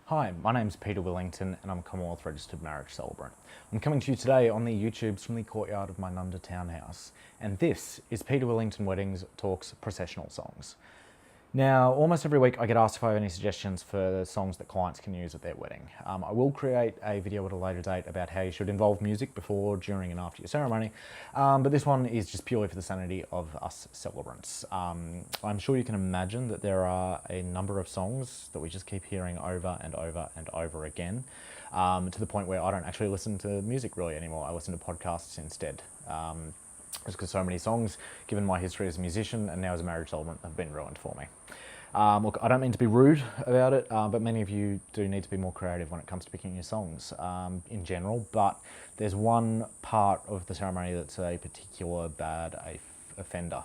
Hi, my name's Peter Willington and I'm a Commonwealth-Registered marriage celebrant. I'm coming to you today on the YouTubes from the courtyard of my Nunda townhouse, and this is Peter Willington Weddings Talks Processional Songs. Now, almost every week I get asked if I have any suggestions for songs that clients can use at their wedding. I will create a video at a later date about how you should involve music before, during and after your ceremony, but this one is just purely for the sanity of us celebrants. I'm sure you can imagine that there are a number of songs that we just keep hearing over and over and over again, to the point where I don't actually listen to music really anymore. I listen to podcasts instead. Just because so many songs, given my history as a musician and now as a marriage celebrant, have been ruined for me. Look, I don't mean to be rude about it, but many of you do need to be more creative when it comes to picking your songs in general, but there's one part of the ceremony that's a particular bad offender.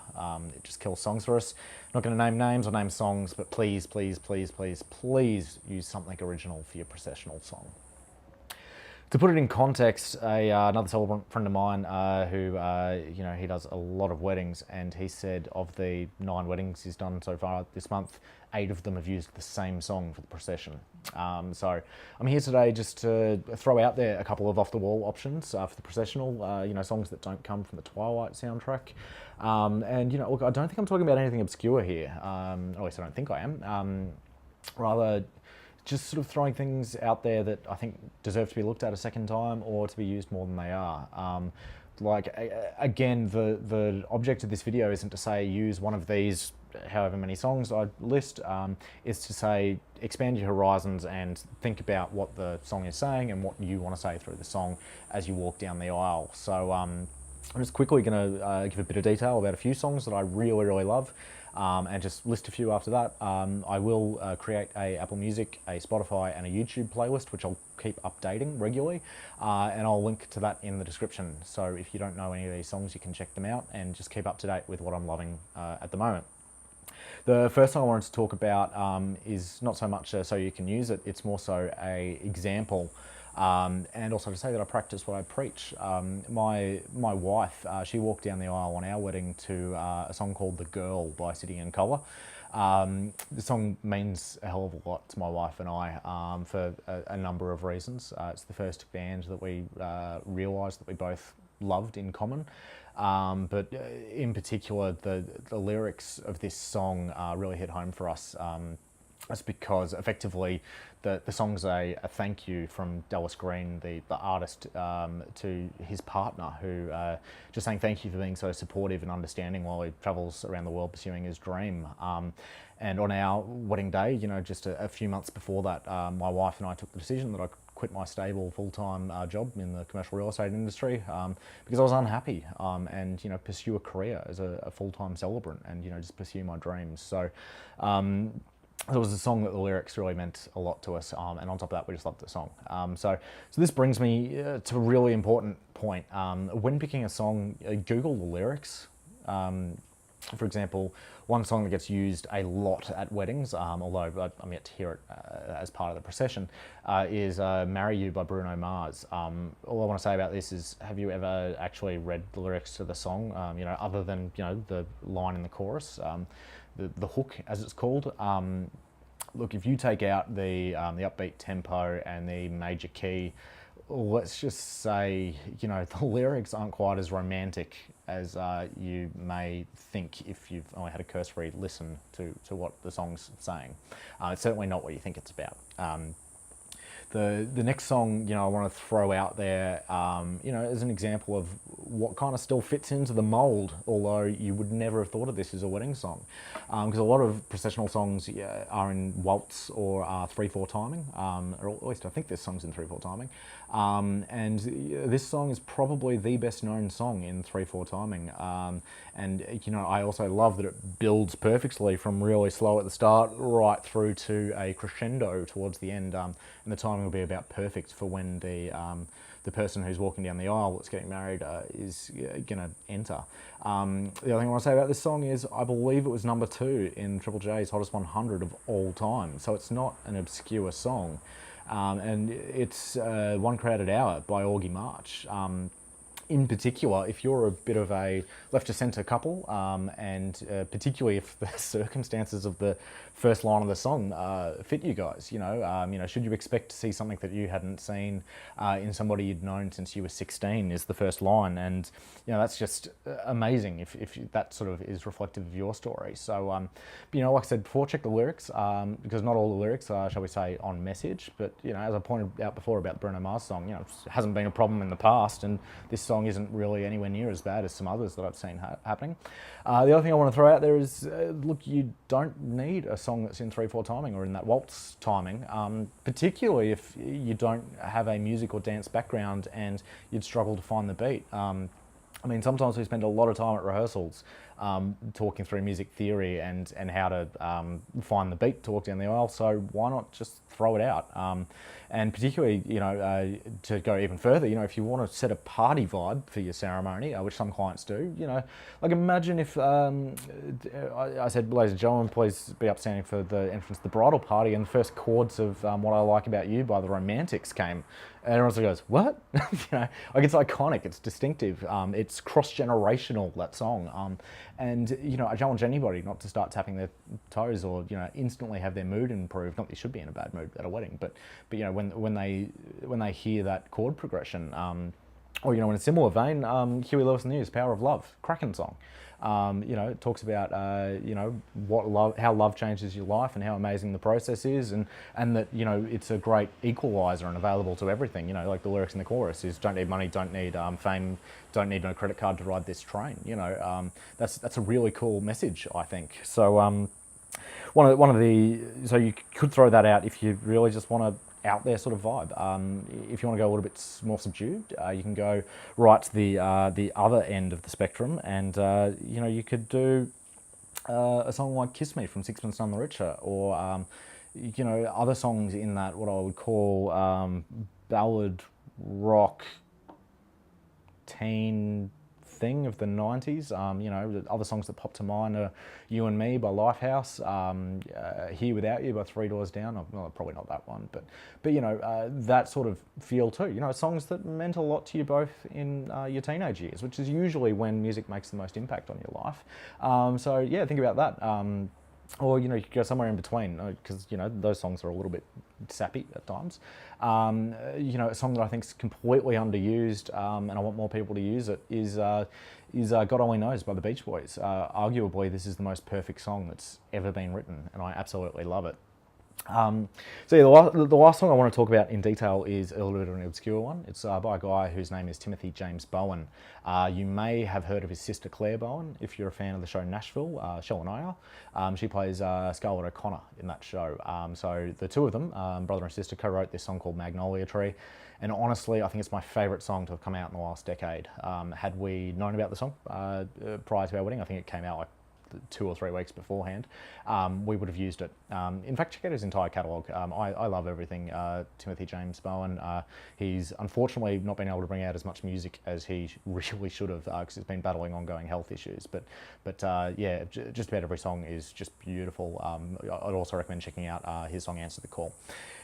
It just kills songs for us. I'm not going to name names or name songs, but please, please, please, please, please use something original for your processional song. To put it in context, another celebrant friend of mine who, he does a lot of weddings, and he said of the 9 weddings he's done so far this month, 8 of them have used the same song for the procession. So I'm here today just to throw out there a couple of off-the-wall options for the processional, songs that don't come from the Twilight soundtrack. Look, I don't think I'm talking about anything obscure here, or at least I don't think I am. Rather, just sort of throwing things out there that I think deserve to be looked at a second time or to be used more than they are. Again, the object of this video isn't to say use one of these however many songs I list, is to say expand your horizons and think about what the song is saying and what you want to say through the song as you walk down the aisle. So I'm just quickly going to give a bit of detail about a few songs that I really, really love. And just list a few after that. I will create a Apple Music, a Spotify and a YouTube playlist, which I'll keep updating regularly, and I'll link to that in the description. So if you don't know any of these songs, you can check them out and just keep up to date with what I'm loving at the moment. The first song I wanted to talk about is not so much so you can use it, it's more so a example. And also to say that I practice what I preach. My wife, she walked down the aisle on our wedding to a song called The Girl by City and Colour. The song means a hell of a lot to my wife and I for a number of reasons. It's the first band that we realised that we both loved in common. But in particular, the lyrics of this song really hit home for us. That's because effectively the song's a thank you from Dallas Green, the artist, to his partner, who just saying thank you for being so supportive and understanding while he travels around the world pursuing his dream. And on our wedding day, just a few months before that, my wife and I took the decision that I could quit my stable full-time job in the commercial real estate industry because I was unhappy, and pursue a career as a full-time celebrant and just pursue my dreams. So it was a song that the lyrics really meant a lot to us, and on top of that, we just loved the song. So this brings me to a really important point. When picking a song, Google the lyrics. For example, one song that gets used a lot at weddings, although I'm yet to hear it as part of the procession, is Marry You by Bruno Mars. All I want to say about this is, have you ever actually read the lyrics to the song, other than the line in the chorus? The hook, as it's called. Look, if you take out the upbeat tempo and the major key, let's just say, the lyrics aren't quite as romantic as you may think if you've only had a cursory listen to what the song's saying. It's certainly not what you think it's about. The next song, I want to throw out there, as an example of what kind of still fits into the mold, although you would never have thought of this as a wedding song. Because a lot of processional songs are in waltz or 3/4 timing, or at least I think this song's in 3/4 timing. And this song is probably the best known song in 3/4 timing. I also love that it builds perfectly from really slow at the start right through to a crescendo towards the end, and the timing will be about perfect for when the person who's walking down the aisle that's getting married is going to enter. The other thing I want to say about this song is I believe it was number 2 in Triple J's Hottest 100 of all time, so it's not an obscure song. And it's One Crowded Hour by Augie March. in particular, if you're a bit of a left-to-centre couple, and particularly if the circumstances of the first line of the song fit you guys, should you expect to see something that you hadn't seen in somebody you'd known since you were 16 is the first line, and that's just amazing if that sort of is reflective of your story. So, like I said before, check the lyrics, because not all the lyrics are, shall we say, on message, but as I pointed out before about the Bruno Mars song, it hasn't been a problem in the past, and this song isn't really anywhere near as bad as some others that I've seen happening. The other thing I want to throw out there is, look, you don't need a song that's in 3/4 timing or in that waltz timing, particularly if you don't have a music or dance background and you'd struggle to find the beat. Sometimes we spend a lot of time at rehearsals talking through music theory and how to find the beat to walk down the aisle, so why not just throw it out? And particularly, to go even further, if you want to set a party vibe for your ceremony, which some clients do, like imagine if I said, ladies and gentlemen, please be upstanding for the entrance to the bridal party, and the first chords of What I Like About You by the Romantics came, and everyone sort of goes, what? Like it's iconic, it's distinctive, it's cross-generational, that song, and I challenge anybody not to start tapping their toes or instantly have their mood improved. Not that you should be in a bad mood at a wedding, but when they hear that chord progression, or in a similar vein, Huey Lewis and the News, Power of Love, cracking song. It talks about how love changes your life and how amazing the process is, and that it's a great equalizer and available to everything. Like the lyrics in the chorus is, don't need money, don't need fame, don't need no credit card to ride this train. That's a really cool message, I think. So so you could throw that out if you really just want to out there sort of vibe. If you want to go a little bit more subdued, you can go right to the other end of the spectrum, and you could do a song like "Kiss Me" from Sixpence None the Richer, or other songs in that what I would call ballad rock teen thing of the 90s. The other songs that pop to mind are You and Me by Lifehouse, Here Without You by Three Doors Down. Well, probably not that one, but that sort of feel too. Songs that meant a lot to you both in your teenage years, which is usually when music makes the most impact on your life. So yeah, think about that. Or you could go somewhere in between, because those songs are a little bit sappy at times. A song that I think is completely underused, and I want more people to use it, is God Only Knows by the Beach Boys. Arguably, this is the most perfect song that's ever been written, and I absolutely love it. So yeah, the last song I want to talk about in detail is a little bit of an obscure one. It's by a guy whose name is Timothy James Bowen. You may have heard of his sister Claire Bowen if you're a fan of the show Nashville. Shell and I are. She plays Scarlett O'Connor in that show. So the two of them, brother and sister, co-wrote this song called Magnolia Tree. And honestly, I think it's my favourite song to have come out in the last decade. Had we known about the song prior to our wedding, I think it came out like 2 or 3 weeks beforehand, we would have used it. In fact, check out his entire catalogue. I love everything Timothy James Bowen. He's unfortunately not been able to bring out as much music as he really should have, because he's been battling ongoing health issues. But yeah, just about every song is just beautiful. I'd also recommend checking out his song Answer the Call.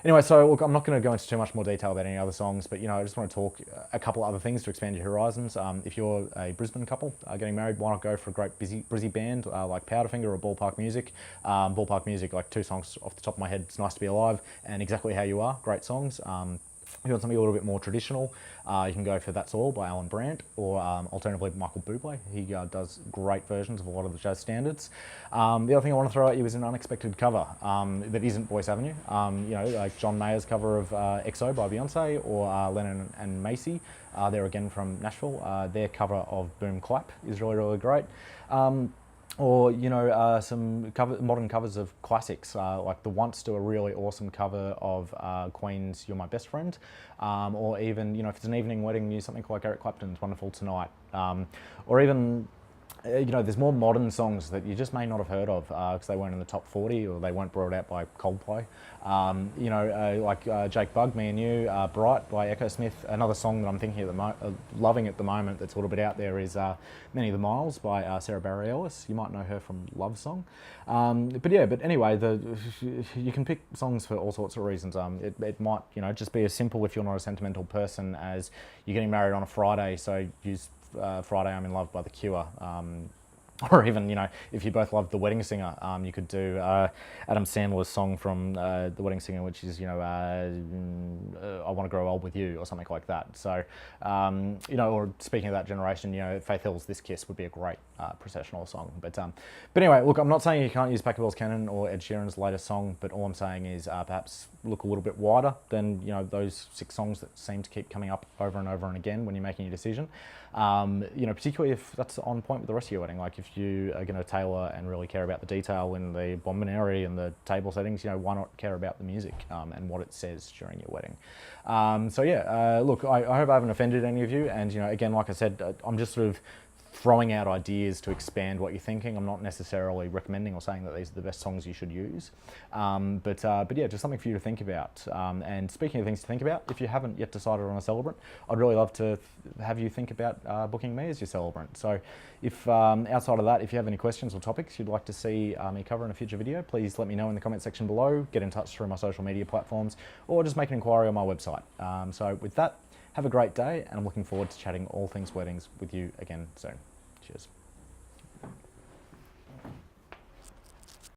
Anyway, so look, I'm not going to go into too much more detail about any other songs, but I just want to talk a couple other things to expand your horizons. If you're a Brisbane couple getting married, why not go for a great Brizzy band like Powderfinger or Ballpark Music? Ballpark Music, like 2 songs off the top of my head, It's Nice to Be Alive and Exactly How You Are, great songs. If you want something a little bit more traditional, you can go for That's All by Alan Brandt, or alternatively Michael Bublé. He does great versions of a lot of the jazz standards. The other thing I want to throw at you is an unexpected cover that isn't Voice Avenue. Like John Mayer's cover of XO by Beyonce, or Lennon and Macy. They're again from Nashville. Their cover of Boom Clap is really, really great. Or some modern covers of classics, like the Once do a really awesome cover of Queen's "You're My Best Friend," or even if it's an evening wedding, use something like Eric Clapton's "Wonderful Tonight," or even you know, there's more modern songs that you just may not have heard of because they weren't in the top 40 or they weren't brought out by Coldplay. You know, like Jake Bug, Me and You, Bright by Echo Smith. Another song that I'm thinking at the loving at the moment that's a little bit out there is Many of the Miles by Sarah Bareilles. You might know her from Love Song. But yeah, but anyway, you can pick songs for all sorts of reasons. It might, you know, just be as simple if you're not a sentimental person as you're getting married on a Friday, so use Friday I'm in Love by The Cure. Or even, you know, if you both love The Wedding Singer, you could do Adam Sandler's song from The Wedding Singer, which is, you know, I Want to Grow Old with You, or something like that. So, you know, or speaking of that generation, you know, Faith Hill's This Kiss would be a great processional song. But anyway, look, I'm not saying you can't use Pachelbel's Canon or Ed Sheeran's latest song, but all I'm saying is perhaps look a little bit wider than, you know, those 6 songs that seem to keep coming up over and over and again when you're making your decision. You know, particularly if that's on point with the rest of your wedding. Like if you are going to tailor and really care about the detail in the bombonera and the table settings, you know, why not care about the music and what it says during your wedding? So yeah, look, I hope I haven't offended any of you. And, you know, again, like I said, I'm just sort of throwing out ideas to expand what you're thinking. I'm not necessarily recommending or saying that these are the best songs you should use. But yeah, just something for you to think about. And speaking of things to think about, if you haven't yet decided on a celebrant, I'd really love to have you think about booking me as your celebrant. So if outside of that, if you have any questions or topics you'd like to see me cover in a future video, please let me know in the comment section below, get in touch through my social media platforms, or just make an inquiry on my website. So with that, have a great day, and I'm looking forward to chatting all things weddings with you again soon. Cheers.